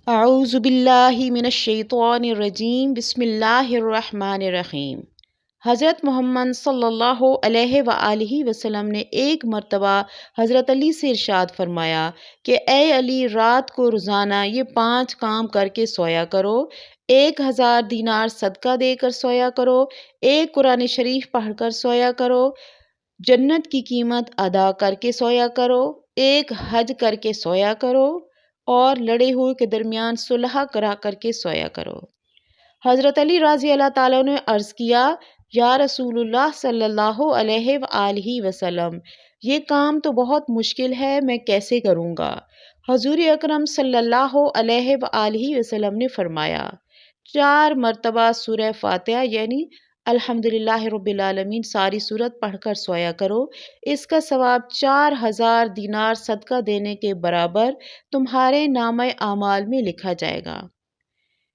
اعوذ باللہ من الشیطان الرجیم بسم اللہ الرحمن الرحیم۔ حضرت محمد صلی اللہ علیہ وآلہ وسلم نے ایک مرتبہ حضرت علی سے ارشاد فرمایا کہ اے علی، رات کو روزانہ یہ 5 کام کر کے سویا کرو: 1000 دینار صدقہ دے کر سویا کرو، ایک قرآن شریف پڑھ کر سویا کرو، جنت کی قیمت ادا کر کے سویا کرو، ایک حج کر کے سویا کرو، اور لڑے ہوئے کے درمیان صلح کرا کر کے سویا کرو۔ حضرت علی رضی اللہ تعالیٰ نے عرض کیا: یا رسول اللہ صلی اللہ علیہ وآلہ وسلم، یہ کام تو بہت مشکل ہے، میں کیسے کروں گا؟ حضور اکرم صلی اللہ علیہ وآلہ وسلم نے فرمایا: 4 مرتبہ سورہ فاتحہ یعنی الحمدللہ رب العالمین ساری سورت پڑھ کر سویا کرو، اس کا ثواب 4000 دینار صدقہ دینے کے برابر تمہارے نامہ اعمال میں لکھا جائے گا۔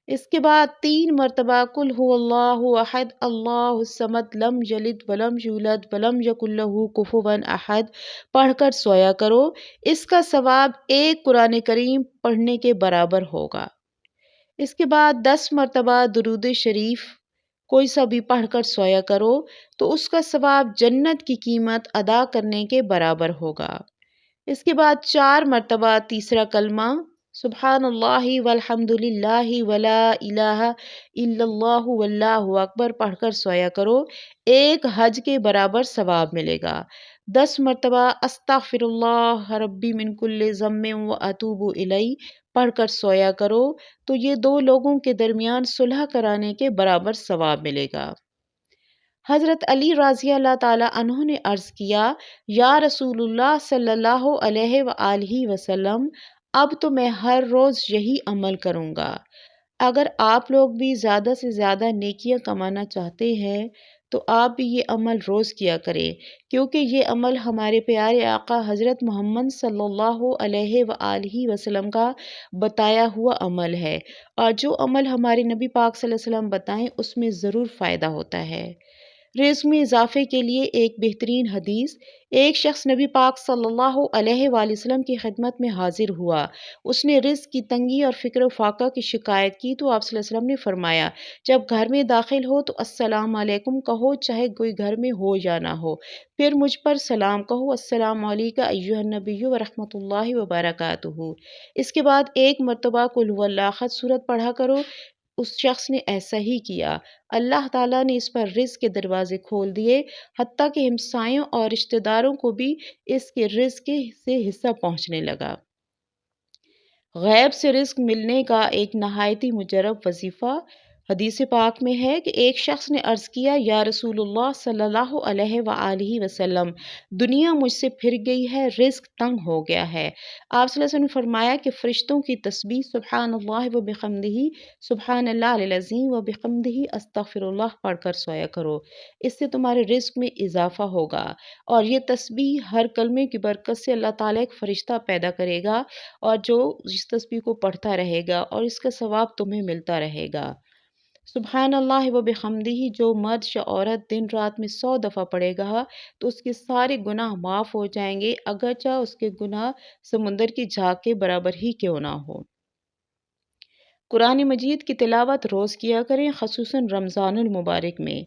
اس کے بعد 3 مرتبہ قل هو اللہ احد اللہ الصمد لم یلد ولم یولد ولم یکن لہ کفوا احد پڑھ کر سویا کرو، اس کا ثواب ایک قرآن کریم پڑھنے کے برابر ہوگا۔ اس کے بعد 10 مرتبہ درود شریف کوئی سا بھی پڑھ کر سویا کرو تو اس کا ثواب جنت کی قیمت ادا کرنے کے برابر ہوگا۔ اس کے بعد 4 مرتبہ تیسرا کلمہ سبحان اللہ والحمد للہ ولا الہ الا اللہ واللہ اکبر پڑھ کر سویا کرو، ایک حج کے برابر ثواب ملے گا۔ 10 مرتبہ استغفر اللہ ربی من کل ذنب واتوب الیہ پڑھ کر سویا کرو تو یہ 2 لوگوں کے درمیان صلح کرانے کے برابر ثواب ملے گا۔ حضرت علی رضی اللہ تعالیٰ عنہ نے عرض کیا: یا رسول اللہ صلی اللہ علیہ وآلہ وسلم، اب تو میں ہر روز یہی عمل کروں گا۔ اگر آپ لوگ بھی زیادہ سے زیادہ نیکیاں کمانا چاہتے ہیں تو آپ بھی یہ عمل روز کیا کریں، کیونکہ یہ عمل ہمارے پیارے آقا حضرت محمد صلی اللہ علیہ وآلہ وسلم کا بتایا ہوا عمل ہے، اور جو عمل ہمارے نبی پاک صلی اللہ علیہ وسلم بتائیں اس میں ضرور فائدہ ہوتا ہے۔ رزق میں اضافے کے لیے ایک بہترین حدیث: ایک شخص نبی پاک صلی اللہ علیہ وآلہ وسلم کی خدمت میں حاضر ہوا۔ اس نے رزق کی تنگی اور فقر و فاقہ کی شکایت کی تو آپ صلی اللہ علیہ وسلم نے فرمایا: جب گھر میں داخل ہو تو السلام علیکم کہو، چاہے کوئی گھر میں ہو یا نہ ہو، پھر مجھ پر سلام کہو: السلام علیک ایھا النبی ورحمۃ اللہ وبرکاتہ۔ اس کے بعد 1 مرتبہ قل ھو اللہ احد سورت پڑھا کرو۔ اس شخص نے ایسا ہی کیا، اللہ تعالیٰ نے اس پر رزق کے دروازے کھول دیے، حتیٰ کہ ہمسایوں اور رشتہ داروں کو بھی اس کے رزق سے حصہ پہنچنے لگا۔ غیب سے رزق ملنے کا ایک نہایتی مجرب وظیفہ حدیث پاک میں ہے کہ ایک شخص نے عرض کیا: یا رسول اللہ صلی اللہ علیہ وآلہ وسلم، دنیا مجھ سے پھر گئی ہے، رزق تنگ ہو گیا ہے۔ آپ صلی اللہ علیہ وسلم نے فرمایا کہ فرشتوں کی تسبیح سبحان اللہ و بحمدہ، سبحان اللہ العلی العظیم و بحمدہ استغفر اللہ پڑھ کر سویا کرو، اس سے تمہارے رزق میں اضافہ ہوگا، اور یہ تسبیح ہر کلمے کی برکت سے اللہ تعالیٰ ایک فرشتہ پیدا کرے گا، اور جو اس تسبیح کو پڑھتا رہے گا اور اس کا ثواب تمہیں ملتا رہے گا۔ سبحان اللہ و بحمدہ جو مرد یا عورت دن رات میں 100 دفعہ پڑھے گا تو اس کے سارے گناہ معاف ہو جائیں گے، اگرچہ اس کے گناہ سمندر کی جھاگ کے برابر ہی کیوں نہ ہو۔ قرآن مجید کی تلاوت روز کیا کریں، خصوصاً رمضان المبارک میں۔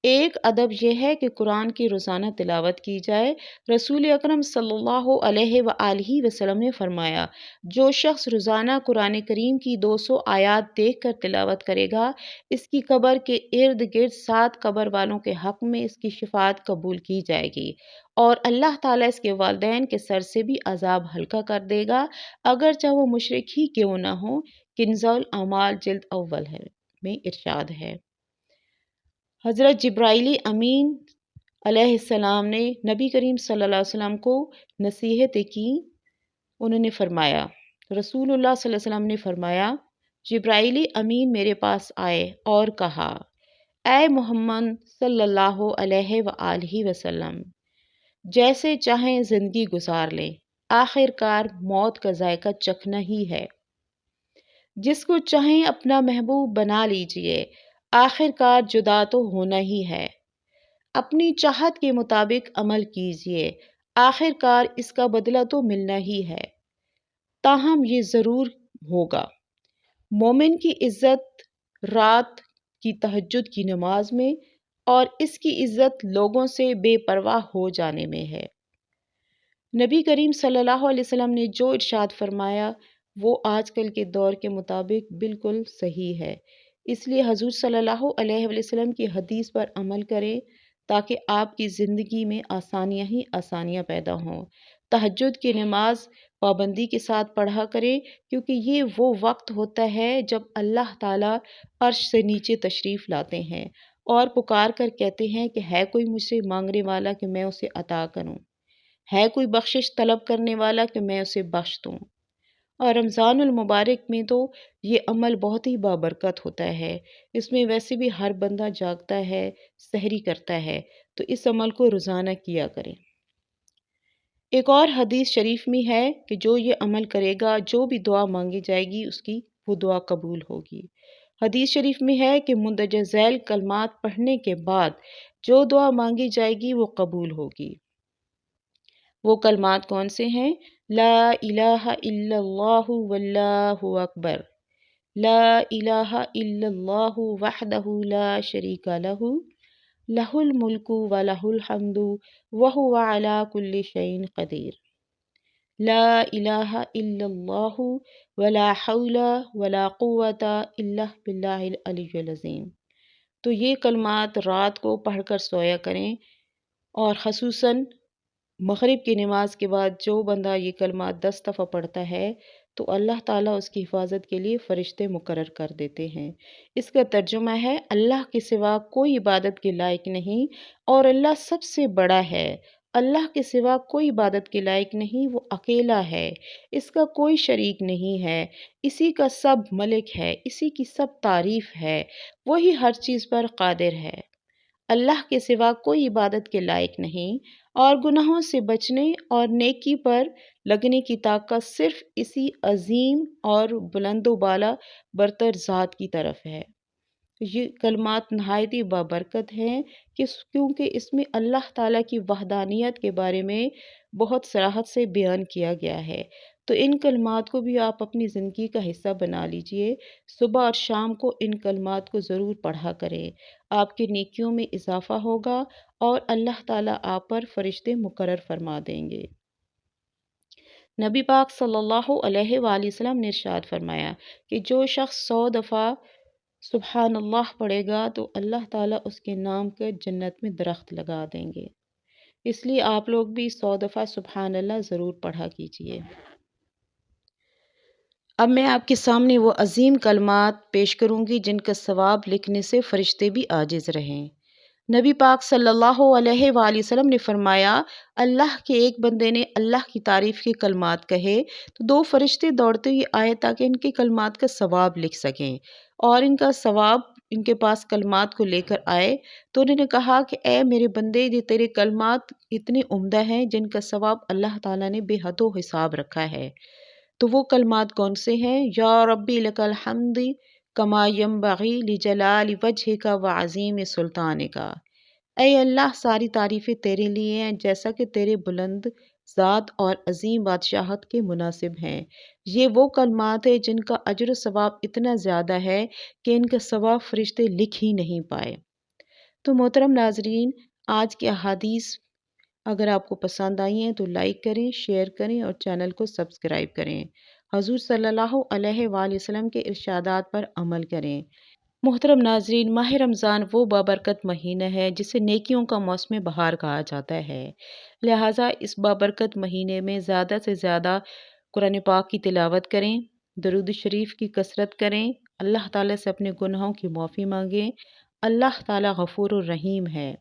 ایک ادب یہ ہے کہ قرآن کی روزانہ تلاوت کی جائے۔ رسول اکرم صلی اللہ علیہ وآلہ وسلم نے فرمایا: جو شخص روزانہ قرآن کریم کی 200 آیات دیکھ کر تلاوت کرے گا، اس کی قبر کے ارد گرد 7 قبر والوں کے حق میں اس کی شفاعت قبول کی جائے گی، اور اللہ تعالیٰ اس کے والدین کے سر سے بھی عذاب ہلکا کر دے گا، اگرچہ وہ مشرک ہی کیوں نہ ہوں۔ کنز الاعمال جلد اول میں ارشاد ہے: حضرت جبرائیل امین علیہ السلام نے نبی کریم صلی اللہ علیہ وسلم کو نصیحتیں کی۔ انہوں نے فرمایا، رسول اللہ صلی اللہ علیہ وسلم نے فرمایا: جبرائیل امین میرے پاس آئے اور کہا: اے محمد صلی اللہ علیہ وآلہ وسلم، جیسے چاہیں زندگی گزار لیں، آخر کار موت کا ذائقہ چکھنا ہی ہے۔ جس کو چاہیں اپنا محبوب بنا لیجئے، آخر کار جدا تو ہونا ہی ہے۔ اپنی چاہت کے مطابق عمل کیجئے، آخر کار اس کا بدلہ تو ملنا ہی ہے، تاہم یہ ضرور ہوگا مومن کی عزت رات کی تہجد کی نماز میں اور اس کی عزت لوگوں سے بے پرواہ ہو جانے میں ہے۔ نبی کریم صلی اللہ علیہ وسلم نے جو ارشاد فرمایا وہ آج کل کے دور کے مطابق بالکل صحیح ہے، اس لیے حضور صلی اللہ علیہ وسلم کی حدیث پر عمل کریں تاکہ آپ کی زندگی میں آسانیاں ہی آسانیاں پیدا ہوں۔ تہجد کی نماز پابندی کے ساتھ پڑھا کریں، کیونکہ یہ وہ وقت ہوتا ہے جب اللہ تعالیٰ عرش سے نیچے تشریف لاتے ہیں اور پکار کر کہتے ہیں کہ ہے کوئی مجھ سے مانگنے والا کہ میں اسے عطا کروں، ہے کوئی بخشش طلب کرنے والا کہ میں اسے بخش دوں۔ اور رمضان المبارک میں تو یہ عمل بہت ہی بابرکت ہوتا ہے، اس میں ویسے بھی ہر بندہ جاگتا ہے، سحری کرتا ہے، تو اس عمل کو روزانہ کیا کریں۔ ایک اور حدیث شریف میں ہے کہ جو یہ عمل کرے گا، جو بھی دعا مانگی جائے گی اس کی وہ دعا قبول ہوگی۔ حدیث شریف میں ہے کہ مندرجہ ذیل کلمات پڑھنے کے بعد جو دعا مانگی جائے گی وہ قبول ہوگی۔ وہ کلمات کون سے ہیں؟ لا الہ الا اللہ واللہ اکبر، لا الہ الا اللہ وحدہ لا شریک لہ، لہ الملک ولہ الحمد وہو علی کل شیء قدیر، لا الہ الا اللہ ولا حول ولا قوة الا باللہ العلی العظیم۔ تو یہ کلمات رات کو پڑھ کر سویا کریں، اور خصوصاً مغرب کی نماز کے بعد جو بندہ یہ کلمات 10 دفعہ پڑھتا ہے تو اللہ تعالیٰ اس کی حفاظت کے لیے فرشتے مقرر کر دیتے ہیں۔ اس کا ترجمہ ہے اللہ کے سوا کوئی عبادت کے لائق نہیں اور اللہ سب سے بڑا ہے، اللہ کے سوا کوئی عبادت کے لائق نہیں، وہ اکیلا ہے، اس کا کوئی شریک نہیں ہے، اسی کا سب ملک ہے، اسی کی سب تعریف ہے، وہی ہر چیز پر قادر ہے۔ اللہ کے سوا کوئی عبادت کے لائق نہیں، اور گناہوں سے بچنے اور نیکی پر لگنے کی طاقت صرف اسی عظیم اور بلند و بالا برتر ذات کی طرف ہے۔ یہ کلمات نہایت ہی بابرکت ہیں کیونکہ اس میں اللہ تعالیٰ کی وحدانیت کے بارے میں بہت صراحت سے بیان کیا گیا ہے۔ تو ان کلمات کو بھی آپ اپنی زندگی کا حصہ بنا لیجئے، صبح اور شام کو ان کلمات کو ضرور پڑھا کریں، آپ کے نیکیوں میں اضافہ ہوگا اور اللہ تعالیٰ آپ پر فرشتے مقرر فرما دیں گے۔ نبی پاک صلی اللہ علیہ وآلہ وسلم نے ارشاد فرمایا کہ جو شخص 100 دفعہ سبحان اللہ پڑھے گا تو اللہ تعالیٰ اس کے نام کے جنت میں درخت لگا دیں گے، اس لیے آپ لوگ بھی 100 دفعہ سبحان اللہ ضرور پڑھا کیجئے۔ اب میں آپ کے سامنے وہ عظیم کلمات پیش کروں گی جن کا ثواب لکھنے سے فرشتے بھی عاجز رہیں۔ نبی پاک صلی اللہ علیہ وآلہ وسلم نے فرمایا، اللہ کے ایک بندے نے اللہ کی تعریف کے کلمات کہے تو 2 فرشتے دوڑتے ہوئے آئے تاکہ ان کے کلمات کا ثواب لکھ سکیں، اور ان کا ثواب ان کے پاس کلمات کو لے کر آئے تو انہوں نے کہا کہ اے میرے بندے، یہ تیرے کلمات اتنے عمدہ ہیں جن کا ثواب اللہ تعالیٰ نے بے حد و حساب رکھا ہے۔ تو وہ کلمات کون سے ہیں؟ یا ربی لک الحمد کما ینبغی لجلال وجہک وعظیم سلطانک، اے اللہ ساری تعریفیں تیرے لیے ہیں جیسا کہ تیرے بلند ذات اور عظیم بادشاہت کے مناسب ہیں۔ یہ وہ کلمات ہیں جن کا اجر و ثواب اتنا زیادہ ہے کہ ان کا ثواب فرشتے لکھ ہی نہیں پائے۔ تو محترم ناظرین، آج کی احادیث اگر آپ کو پسند آئی ہیں تو لائک کریں، شیئر کریں اور چینل کو سبسکرائب کریں۔ حضور صلی اللہ علیہ وآلہ وسلم کے ارشادات پر عمل کریں۔ محترم ناظرین، ماہ رمضان وہ بابرکت مہینہ ہے جسے نیکیوں کا موسم بہار کہا جاتا ہے، لہٰذا اس بابرکت مہینے میں زیادہ سے زیادہ قرآن پاک کی تلاوت کریں، درود شریف کی کثرت کریں، اللہ تعالیٰ سے اپنے گناہوں کی معافی مانگیں۔ اللہ تعالیٰ غفور الرحیم ہے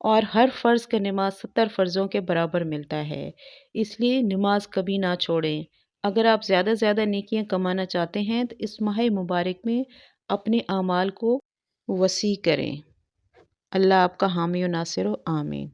اور ہر فرض کا نماز 70 فرضوں کے برابر ملتا ہے، اس لیے نماز کبھی نہ چھوڑیں۔ اگر آپ زیادہ سے زیادہ نیکیاں کمانا چاہتے ہیں تو اس ماہ مبارک میں اپنے اعمال کو وسیع کریں۔ اللہ آپ کا حامی و ناصر ہو، آمین۔